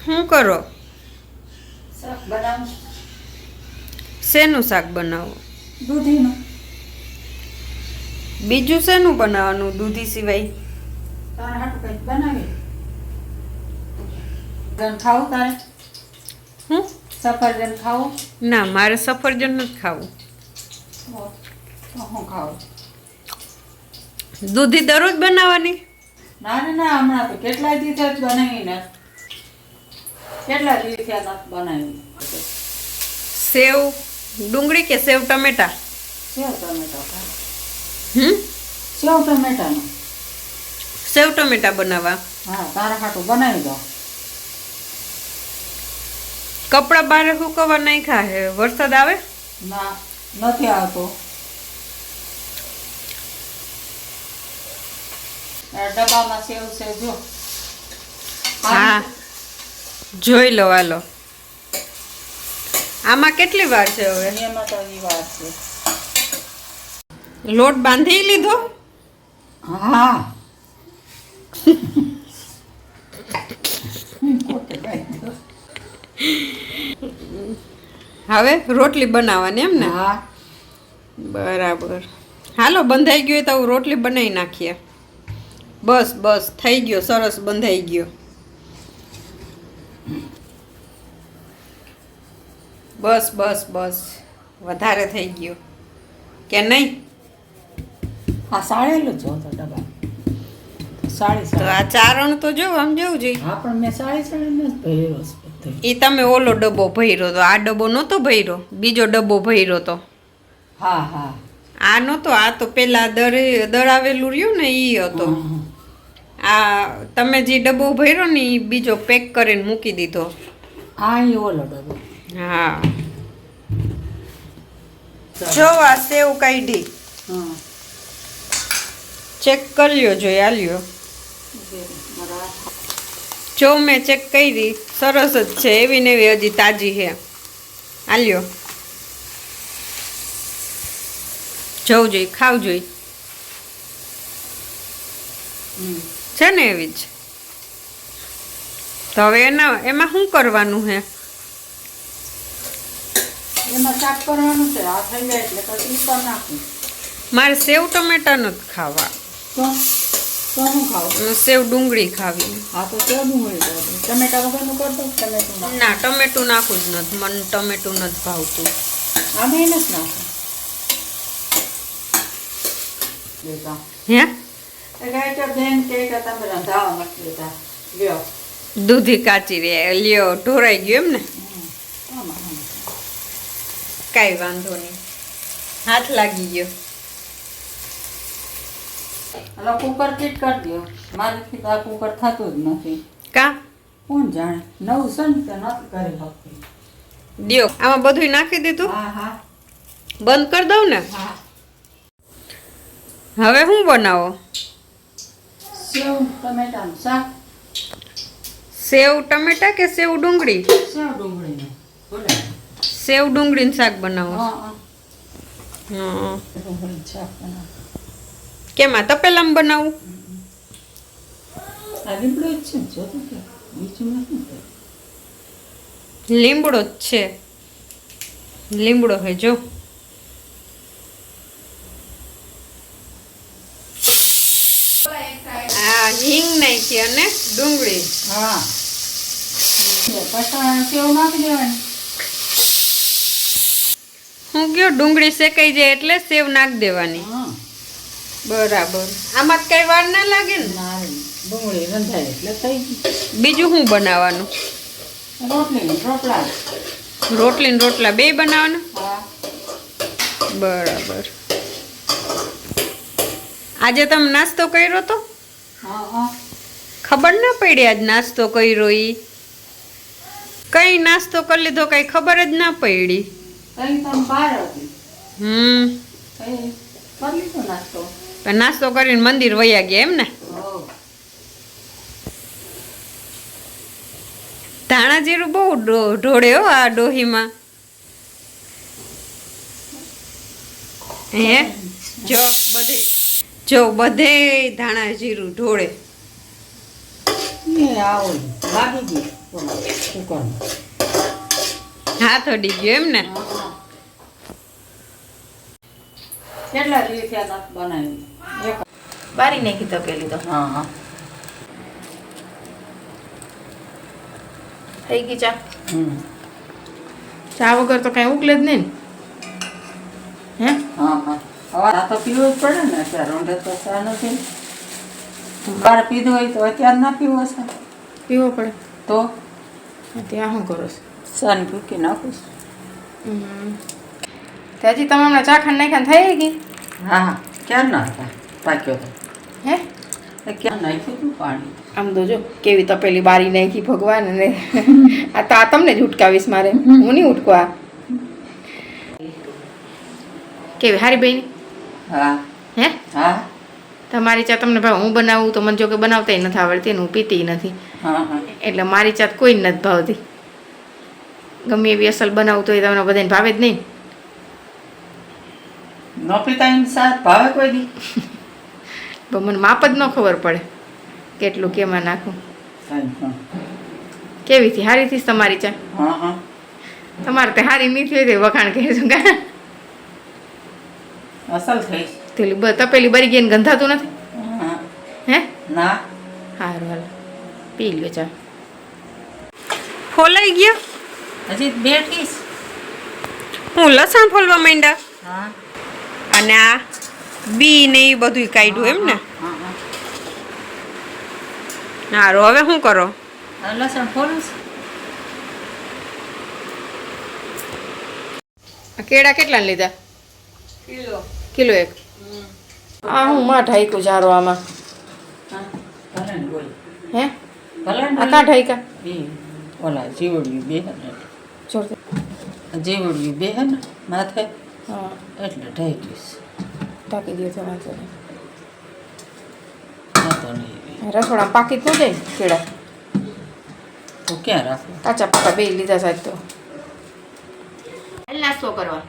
શું કરો? શાક બનાવું. શેનું શાક બનાવો? દૂધીનું. બીજું શેનું બનાવવાનું દૂધી સિવાય? તારે હાટું કંઈક બનાવી. ગન ખાવું તારે? હું? સફરજન ખાવું? ના, મારે સફરજન નથી ખાવું. તો હું ખાવું? દૂધી દરરોજ બનાવવાની? ના હમણાં તો કેટલા દિવસ જ બનાવીને. કેટલા દિવસ નથી બનાવી. સેવ ડુંગળી કે સેવ ટમેટા? સેવ ટમેટા ખાય. સેવ ટમેટાનું. સેવ ટમેટા બનાવવા? હા, તારા હાટું બનાવી દો. કપડા બહાર સુકવવા નાખ્યા હે. વરસાદ આવે? ના, નથી આવતો. ડબ્બામાં સેવ છે જો. હા, જોઈ લો. હાલો, આમાં કેટલી વાર છે હવે? એમાં તો એ વાર છે. લોટ બાંધી લીધો? હા. હવે રોટલી બનાવવાની એમ ને? હા. બરાબર. હાલો, બંધાઈ ગયો તો રોટલી બનાવી નાખીએ. બસ બસ, થઈ ગયો, સરસ બંધાઈ ગયો. બસ બસ બસ, વધારે થઈ ગયો કે નહીં? હા, સાળેલું જો તો ડબ્બા. સાળી તો આ ચારણ તો જો આમ જેવું જોઈએ. હા, પણ મેં સાળી નથી ભર્યો છે. એ તમે ઓલો ડબ્બો ભર્યો તો, આ ડબ્બો નહોતો ભર્યો, બીજો ડબ્બો ભર્યો તો. હા હા. આ નહોતો, આ તો પેલા દળાવેલું રહ્યું ને એ હતો. આ તમે જે ડબ્બો ભર્યો ને એ બીજો પેક કરીને મૂકી દીધો. હા, એ ઓલો ડબ્બો. હા, જો આ સેવ કાઢી. હા, ચેક કર્યો જોઈએ, આલ્યો. જો મેં ચેક કરી, સરસ જ છે, એવી ને એવી હજી તાજી છે. આલ્યો, જવું જોઈએ, ખાવ જોઈ. છે ને એવી જ. તો હવે એમાં શું કરવાનું હે? એમાં શાક કરવાનું છે. આ થઈ જાય એટલે પછી ઉપર નાખું. મારે સેવ ટમેટા નથી ખાવા. તો હું ખાવું? સેવ ડુંગળી ખાવી. હા, તો સેવ ડુંગળી કરી દઉં. ટમેટા વગરનું કરી દઉં. ટમેટું નાખ. ના, ટમેટું નાખું જ નથી, મને ટમેટું નથી ભાવતું. આ મેં નથી નાખું. હે? બેન કે તમે રંધાવા નથી દેતા. લ્યો. દૂધી કાચી રે, લ્યો, ઢોરાઈ ગયું એમ ને? કાંઈ વાંધો નહીં, હાથ લાગી ગયો. હલો, કુકર ફિટ કરી દો. મારાથી તો આ કુકર થતું જ નથી. કા? કોણ જાણે, નવું છે ને તે નથી કરી શકતી. દ્યો, આમાં બધું નાખી દીધું? હા હા. બંધ કરી દઉં ને? હા. હવે શું બનાવો? સેવ ટમેટાનું શાક. સેવ ટમેટા કે સેવ ડુંગળી? સેવ ડુંગળીનું. બોલે. સેવ ડુંગળીનું શાક બનાવો? હા હા. હા. ડુંગળીનું શાક બનાવો. કેમાં તપેલામાં બનાવું? આ લીમડો જ છે ને, જોતું કે બીજું નથી. લીમડો જ છે, લીમડો હે જો. આ હિંગ નાખી અને ડુંગળી. હા. પછી સેવ નાખી દેવાની. હું કયો ડુંગળી શેકાઈ જાય એટલે સેવ નાખી દેવાની. હા. બરાબર. આમાં કઈ વાર ના લાગે ને? ના, ડુંગળી રંધાય એટલે થઈ ગઈ. બીજું શું બનાવવાનું? રોટલા. રોટલી ને રોટલા બે બનાવવાના? હા. બરાબર. આજે તમે નાસ્તો કર્યો તો? હા હા. ખબર ના પડી આજ નાસ્તો કર્યો ઈ? કઈ નાસ્તો કરી લીધો કઈ ખબર જ ના પડી. કઈ તમે બહાર હતી. કઈ કરી લીધો નાસ્તો. નાસ્તો કરીને મંદિર વયા ગયા એમ ને? ધાણા જીરું બહુ ઢોળે હો આ ડોહીમાં. હે જો બધે ધાણા જીરું ઢોળે. આવો લાગી ગઈ કુકરમાં. હાથ અડી ગયો એમ ને? કેટલા દિવસ થયા તા બનાવી? બારી નાખી તપેલી તો હા હા. થઈ ગઈ ચા. હમ. ચા વગર તો કઈ ઉકલે જ નહીં ને. હે હા હા. હવે આ તો પીવું જ પડે ને અત્યારે ઊંડે તો ચા નથી. બાર પીધું હોય તો અત્યારે ના પીવો છે પીવો પડે તો ત્યાં શું કરો છો? ચાની ભૂકી નાખું છું. તે હજી તમે હમણાં ચા ખાંડ નાખ્યા થઈ ગઈ? હા હા. ક્યાં ના હતા પાક્યો તો હે ક્યાં નાખ્યું હતું પાણી? આમ તો જો કેવી તપેલી બારી નાખી ભગવાન. અને આ તો આ તમને જ ઉટકાવીશ મારે, હું નહીં ઉટકવા. કેવી હારી બેન? હા હે હા તમારી ચા તમને ભાવ? હું બનાવું તો મને જો કે બનાવતાય નથી આવડતી ને હું પીતી નથી, હા હા. એટલે મારી ચા કોઈ નથી ભાવતી. ગમે એવી અસલ બનાવું તો એ તમને બધાને ભાવે જ નહીં. ન પીતા એમ સાથ ભાવે કોઈ દી? પણ મને માપ જ ન ખબર પડે કેટલું કેમાં નાખું. કેવી થી હારી થી તમારી ચા? હા હા. તમારે તે હારી નહીં થઈ હોય વખાણ કહેશું કા? અસલ થઈ. પેલી તપેલી બરી ગઈ ને ગંધાતું નથી? હા. હે ના સારું હાલ પી લ્યો ચા. ફોલાઈ ગયો? હજી બેઠીશ. હું લસણ ફોલવા માંડ્યા હા અને આ બી ને એ બધું કાઢ્યું એમ ને? હા હા. સારું, હવે શું કરો? લસણ ફોલું કેળા કેટલા લીધા? કિલો. કિલો એક. આ હું માં ઢાઈકું જારો આમાં. હા ભલે ને બોલ. હે ભલે આ ને કાં ઢાઈકા? એ ઓલા જીવડ્યું બે હે ને જોરતે. જીવડ્યું બે હે ને માથે હા એટલે ઢાંકીશ. ઢાંકી દો થોડા તો નહીં રસોડા પાકી તો જાય કેળા તો ક્યાં રાખવું? કાચા પાકા બે લીધા સાહેબ તો. હાલ નાસ્તો કરવા.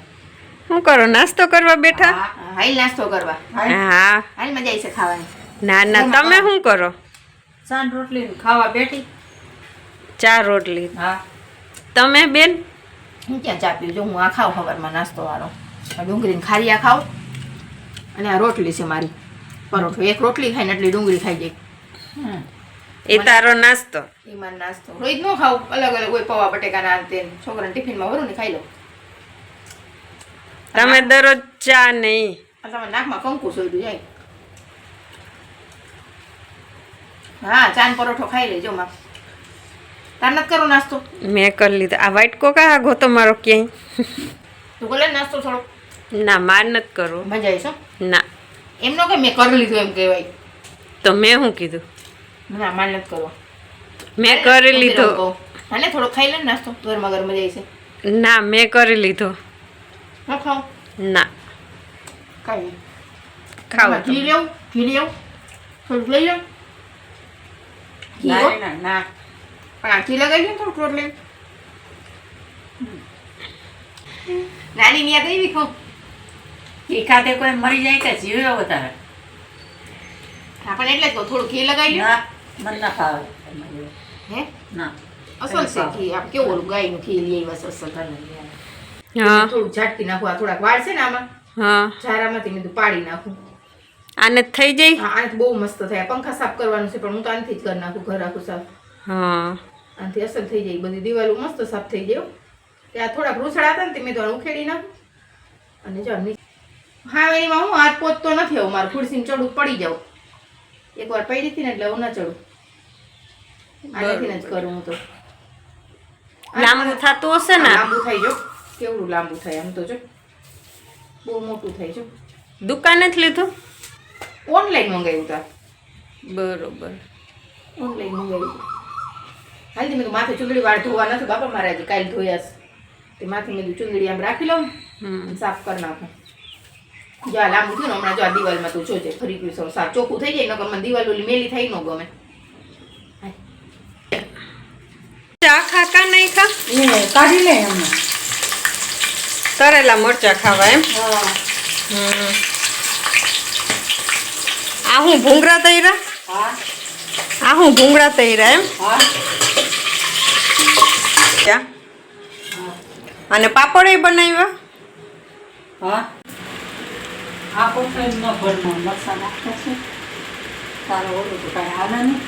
શું કરો? નાસ્તો કરવા બેઠા? હાલ નાસ્તો કરવા. હા. હાલ મજા આવી છે ખાવાની. ના ના, તમે શું કરો? સાંજ રોટલી ખાવા બેઠી. 4 રોટલી. હા તમે બેન? હું ક્યાં ચા પીવું? જો હું આ ખાઉં સવારમાં નાસ્તો વાળો. આ ડુંગળીને ખારિયા ખાઉં અને આ રોટલી છે મારી પરોઠો. એક રોટલી ખાઈને એટલી ડુંગળી ખાઈ જાય. હમ. એ તારો નાસ્તો? એ મારો નાસ્તો. રોજ ન ખાવું, અલગ અલગ હોય પૌવા બટેકાના તે છોકરાને ટિફિનમાં ભરું ને ખાઈ લઉં. તમે દરરોજ ચા નહીં? આ તમારે નાકમાં કંકુ સોયડું જાય. હા ચાન પરોઠો ખાઈ લેજો માં. તાર નથી કરો નાસ્તો? મેં કરી લીધો. આ વ્હાઈટ કોકા આગો તમારો ક્યાંય? તું કરે નાસ્તો થોડો? ના, માર નથી કરવો. મજા આવી છો? ના. એમ ન કે મેં કરી લીધું એમ કહેવાય. તો મેં શું કીધું? ના માર નથી કરવો. મેં કરી લીધો. હાલે થોડો ખાઈ લે ને નાસ્તો, ગરમા ગરમ મજા આવી છે. ના, મેં કરી લીધો. ન ખાવ? ના. ખાઈ ખાવ તો. ઘી લેવું? ઘી લેવું? થોડુંક લઈ લો. ઘી ના હો? ના ના. પણ આ ઘી લગાવી લો થોડુંક રોટલી. નાની ની યાદ આવી ખાવ? એ ખાતે કોઈ મરી જાય કે જીવે વધારે? આપણે એટલે જ કહું થોડું ઘી લગાવી લો. ના મને ના ખાવે. હે ના અસલ છે ઘી. આપ કેવું ઓલું ગાયનું ઘી લઈ આવ્યા અસલ. હા થોડુંક ઝાટકી નાખું. આ થોડાક વાળ છે ને આમાં હા. ઝારામાંથી મેં કીધું પાડી નાખું. આને થઈ જાય? હા આનાથી બહુ મસ્ત થાય. પંખા સાફ કરવાનું છે પણ હું તો આનાથી જ કરી નાખું. ઘર આખું સાફ હા. આનાથી અસલ થઈ જાય. બધી દિવાલો મસ્ત સાફ થઈ જાય. ત્યાં થોડાક રૂસડા હતા ને તે મેં તો ઉખેડી નાખું. અને જો હા એમાં હું હાથ પોચતો નથી. આવું મારું ખુરશીમાં ચડું પડી જાઉં. એકવાર પડી હતી ને એટલે હું ના ચડું. આનાથી જ કરું હું તો. લાંબુ થતું હશે ને? લાંબુ થઈ જો કેવડું લાંબુ થાય. આમ તો જો બહુ મોટું થાય છે. દુકાને જ લીધું? ઓનલાઈન મંગાવ્યું તા. બરોબર. ઓનલાઈન મંગાવ્યું. હાલ મેં માથે ચૂંદડી વાળ ધોવા નથી બાપા મારે હજી કાલે ધોયા છે. તે માથે મેં ચૂંદડી આમ રાખી લઉં ને સાફ કરી નાખું. જો આ લાંબુ થયું ને હમણાં જો આ દિવાલમાં તું જોજે ફરી ગયું સાફ ચોખ્ખું થઈ જાય. નકર મને દિવાલ ઓલી મેલી થઈ ન ગમે. ચા ખાકા નહીં ખા? એ કાઢી લે એમને. તરેલા મરચા ખાવા એમ? હા આ હું ભૂંગળા તૈરા? હા આ હું ભૂંગળા તૈરા એમ? હા. ત્યાં અને પાપડ બનાવ્યા. હા આ કોથળી ન ભરમાં મરસા નાખતા છે તારો ઓલું તો કાંઈ હાલે નહીં